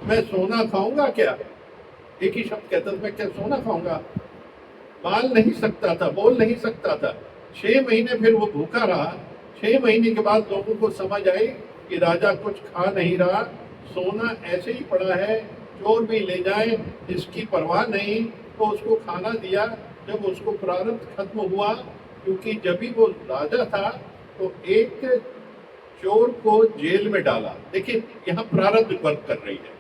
मैं सोना खाऊंगा क्या? एक ही शब्द कहता था, मैं क्या सोना खाऊंगा? बाल नहीं सकता था, बोल नहीं सकता था। 6 महीने फिर वो भूखा रहा। 6 महीने के बाद लोगों को समझ आई कि राजा कुछ खा नहीं रहा, सोना ऐसे ही पड़ा है, चोर भी ले जाए इसकी परवाह नहीं। तो उसको खाना दिया। जब उसको प्रारब्ध खत्म हुआ, क्योंकि जब भी वो राजा था तो एक चोर को जेल में डाला। देखिए यहाँ प्रारब्ध वर्क कर रही है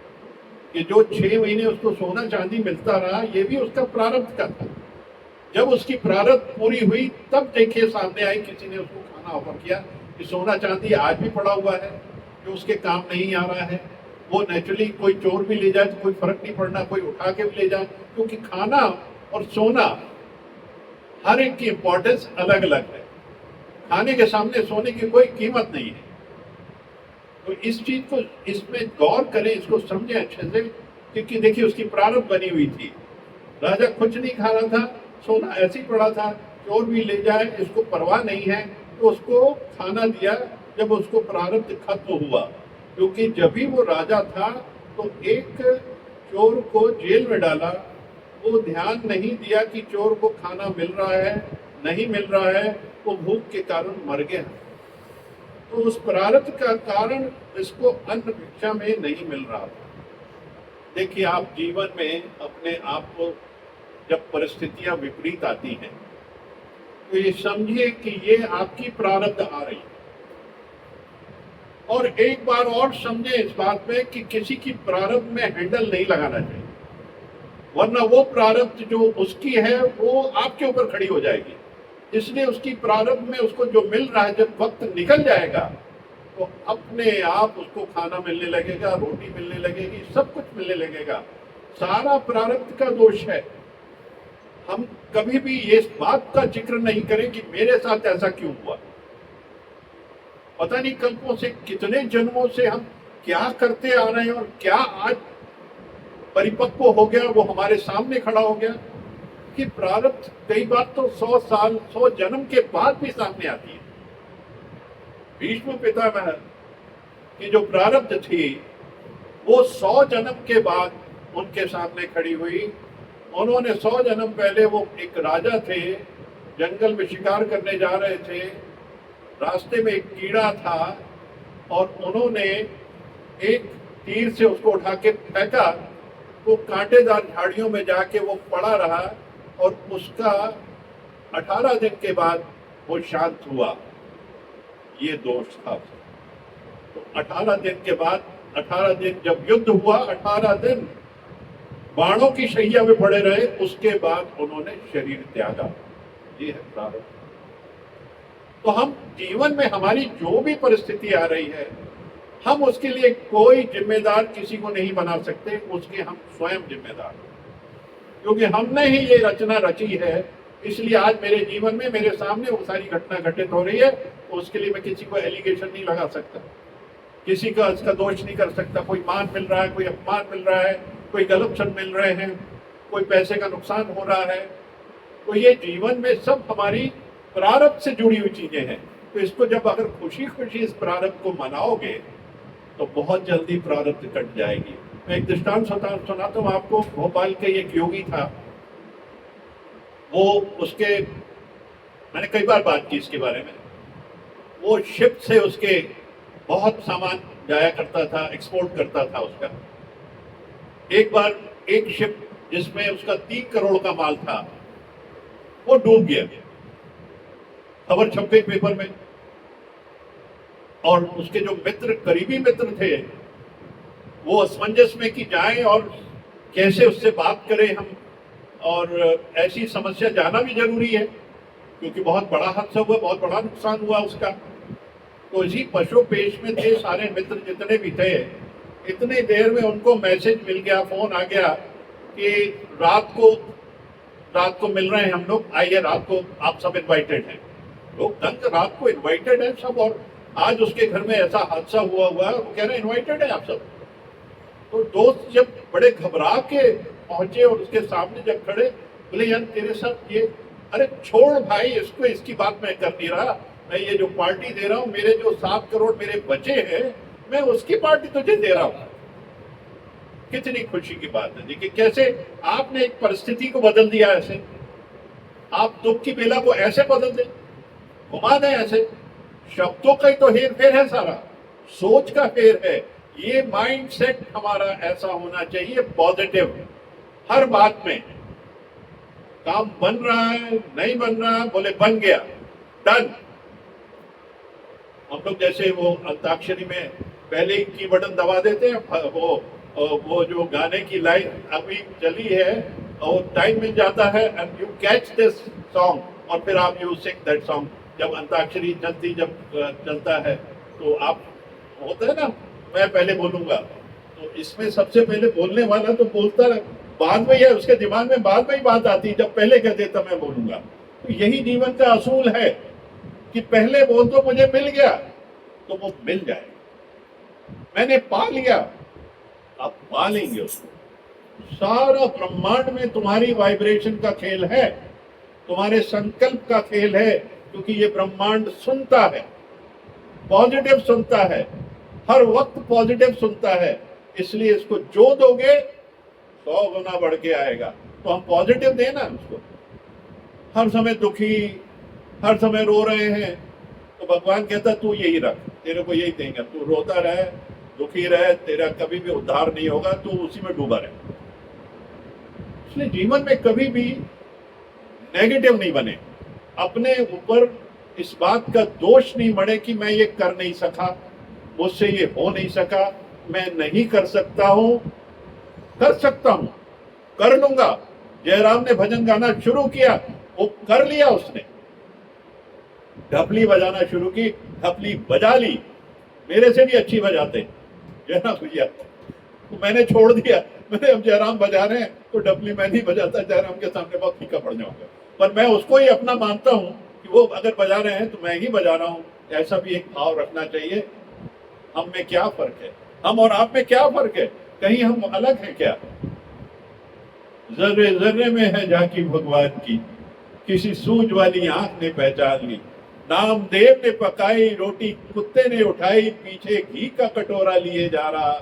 कि जो 6 महीने उसको सोना चांदी मिलता रहा, ये भी उसका प्रारब्ध का था। जब उसकी प्रारब्ध पूरी हुई तब देखिए सामने आई, किसी ने उसको खाना ऑफर किया कि सोना चांदी आज भी पड़ा हुआ है जो उसके काम नहीं आ रहा है। वो नेचुरली कोई चोर भी ले जाए तो कोई फर्क नहीं पड़ना, कोई उठा के भी ले जाए, क्योंकि खाना और सोना हर एक की इंपॉर्टेंस अलग अलग है। खाने के सामने सोने की कोई कीमत नहीं है। तो इस चीज को, इसमें गौर करें, इसको समझें अच्छे से, क्योंकि देखिए उसकी प्रारब्ध बनी हुई थी। राजा कुछ नहीं खा रहा था, सोना ऐसे ही पड़ा था, चोर भी ले जाए इसको परवाह नहीं है, तो उसको खाना दिया जब उसको प्रारब्ध खत्म हुआ। क्योंकि जब भी वो राजा था तो एक चोर को जेल में डाला, वो ध्यान नहीं दिया कि चोर को खाना मिल रहा है नहीं मिल रहा है, वो भूख के कारण मर गया। तो उस प्रारब्ध का कारण इसको अन्न भिक्षा में नहीं मिल रहा था। देखिए आप जीवन में अपने आप को, जब परिस्थितियां विपरीत आती हैं, तो ये समझिए कि ये आपकी प्रारब्ध आ रही है। और एक बार और समझे इस बात में कि किसी की प्रारब्ध में हैंडल नहीं लगाना चाहिए, वरना वो प्रारब्ध जो उसकी है वो आपके ऊपर खड़ी हो जाएगी। इसलिए उसकी प्रारब्ध में उसको जो मिल रहा है, जब वक्त निकल जाएगा तो अपने आप उसको खाना मिलने लगेगा, रोटी मिलने लगेगी, सब कुछ मिलने लगेगा। सारा प्रारब्ध का दोष है। हम कभी भी ये बात का जिक्र नहीं करें कि मेरे साथ ऐसा क्यों हुआ। पता नहीं कल्पों से, कितने जन्मों से हम क्या करते आ रहे हैं और क्या आज परिपक्व हो गया, वो हमारे सामने खड़ा हो गया। कि प्रारब्ध कई बार तो 100 साल 100 जन्म के बाद भी सामने आती है। भीष्म पितामह की जो प्रारब्ध थी वो 100 जन्म के बाद उनके सामने खड़ी हुई। उन्होंने 100 जन्म पहले, वो एक राजा थे, जंगल में शिकार करने जा रहे थे, रास्ते में एक कीड़ा था और उन्होंने एक तीर से उसको उठा के फेंका। वो कांटेदार झाड़ियों में जाके वो पड़ा रहा और उसका 18 दिन के बाद वो शांत हुआ। ये दोष था। तो 18 दिन के बाद, 18 दिन जब युद्ध हुआ, 18 दिन बाणों की शैया में पड़े रहे, उसके बाद उन्होंने शरीर त्यागा। ये है प्रारब्ध। तो हम जीवन में हमारी जो भी परिस्थिति आ रही है, हम उसके लिए कोई जिम्मेदार किसी को नहीं बना सकते, उसके हम स्वयं जिम्मेदार हैं। क्योंकि हमने ही ये रचना रची है, इसलिए आज मेरे जीवन में मेरे सामने वो सारी घटना घटित हो रही है। तो उसके लिए मैं किसी को एलिगेशन नहीं लगा सकता, किसी का इसका दोष नहीं कर सकता। कोई मान मिल रहा है, कोई अपमान मिल रहा है, कोई गलत शब्द मिल रहे हैं, कोई पैसे का नुकसान हो रहा है, तो ये जीवन में सब हमारी प्रारब्ध से जुड़ी हुई चीजें हैं। तो इसको जब अगर खुशी खुशी इस प्रारब्ध को मनाओगे तो बहुत जल्दी प्रारब्ध कट जाएगी। मैं एक दृष्टांत सुनाता हूँ आपको। भोपाल के एक योगी था, वो उसके, मैंने कई बार बात की इसके बारे में, वो शिप से उसके बहुत सामान जाया करता था, एक्सपोर्ट करता था उसका। एक बार एक शिप जिसमें उसका 3 करोड़ का माल था वो डूब गया। खबर छप गई पेपर में, और उसके जो मित्र, करीबी मित्र थे, वो असमंजस में कि जाएं और कैसे उससे बात करें हम, और ऐसी समस्या जाना भी जरूरी है क्योंकि बहुत बड़ा हादसा हुआ, बहुत बड़ा नुकसान हुआ उसका। तो इसी पशुपेश में थे सारे मित्र जितने भी थे। इतनी देर में उनको मैसेज मिल गया, फोन आ गया कि रात को मिल रहे हैं हम लोग, आइए रात को आप सब इनवाइटेड हैं। लोग तंग, रात को इनवाइटेड है सब, और आज उसके घर में ऐसा हादसा हुआ है, वो कह रहे हैं इनवाइटेड है आप सब। तो दोस्त जब बड़े घबरा के पहुंचे और उसके सामने जब खड़े, बोले यार तेरे साथ ये, अरे छोड़ भाई इसको, इसकी बात मैं कर नहीं रहा, मैं ये जो पार्टी दे रहा हूँ, मेरे जो 7 करोड़ मेरे बचे हैं, मैं उसकी पार्टी तुझे दे रहा हूँ। कितनी खुशी की बात है। देखिए कैसे आपने एक परिस्थिति को बदल दिया, ऐसे आप दुख की बेला को ऐसे बदल दें, घुमा दें ऐसे। शब्दों का ही तो हेर फेर है सारा, सोच का फेर है। ये माइंड सेट हमारा ऐसा होना चाहिए पॉजिटिव, हर बात में। काम बन रहा है नहीं बन रहा, बोले बन गया, डन। हम लोग जैसे वो अंताक्षरी में पहले ही की बटन दबा देते हैं, वो जो गाने की लाइन अभी चली है और टाइम मिल जाता है and you catch this song और फिर आप यू सिंग दैट सॉन्ग। जब अंताक्षरी चलती, जब चलता है तो आप, होता है ना, मैं पहले बोलूंगा, तो इसमें सबसे पहले बोलने वाला तो बोलता है, बाद में, या उसके दिमाग में बाद में ही बात आती है, जब पहले कह देता मैं बोलूंगा। तो यही जीवन का असूल है कि पहले बोल दो मुझे मिल गया तो वो मिल जाए, मैंने पा लिया, अब पा लेंगे उसको। सारा ब्रह्मांड में तुम्हारी वाइब्रेशन का खेल है, तुम्हारे संकल्प का खेल है, क्योंकि ये ब्रह्मांड सुनता है, पॉजिटिव सुनता है, हर वक्त पॉजिटिव सुनता है। इसलिए इसको जो दोगे 100 गुना बढ़ के आएगा। तो हम पॉजिटिव देना उसको। हर समय दुखी, हर समय रो रहे हैं, तो भगवान कहता तू यही रख, तेरे को यही देंगे। तू रोता रहे, दुखी रहे, तेरा कभी भी उद्धार नहीं होगा, तू उसी में डूबा रहे। इसलिए जीवन में कभी भी नेगेटिव नहीं बने, अपने ऊपर इस बात का दोष नहीं बढ़े कि मैं ये कर नहीं सका, मुझसे ये हो नहीं सका, मैं नहीं कर सकता हूं, कर सकता हूं, कर लूंगा। जयराम ने भजन गाना शुरू किया, वो कर लिया उसने। ढपली बजाना शुरू की, ढपली बजा ली, मेरे से भी अच्छी बजाते जयराम भैया, तो मैंने छोड़ दिया। मैंने अब जयराम बजा रहे हैं तो ढपली मैं नहीं बजाता, जयराम के सामने बहुत फीका पड़ जाऊंगा। पर मैं उसको ही अपना मानता हूं कि वो अगर बजा रहे हैं तो मैं ही बजा रहा हूं। ऐसा भी एक भाव रखना चाहिए। हम में क्या फर्क है, हम और आप में क्या फर्क है, कहीं हम अलग हैं क्या? जर्रे जर्रे में है झांकी भगवान की, किसी सूझ वाली आंख ने पहचान ली। नामदेव ने पकाई रोटी, कुत्ते ने उठाई, पीछे घी का कटोरा लिए जा रहा।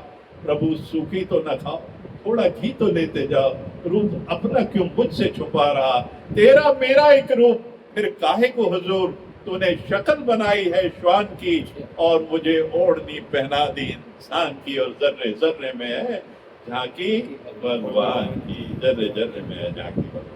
प्रभु सूखी तो न खाओ, थोड़ा घी तो लेते जाओ। रूप अपना क्यों मुझसे छुपा रहा, तेरा मेरा एक रूप, फिर काहे को हुजूर तूने शक्ल बनाई है श्वान की, और मुझे ओढ़नी पहना दी इंसान की। और जर्रे जर्रे में है झांकी भगवान की, जर्रे जर्रे में है झांकी भगवान।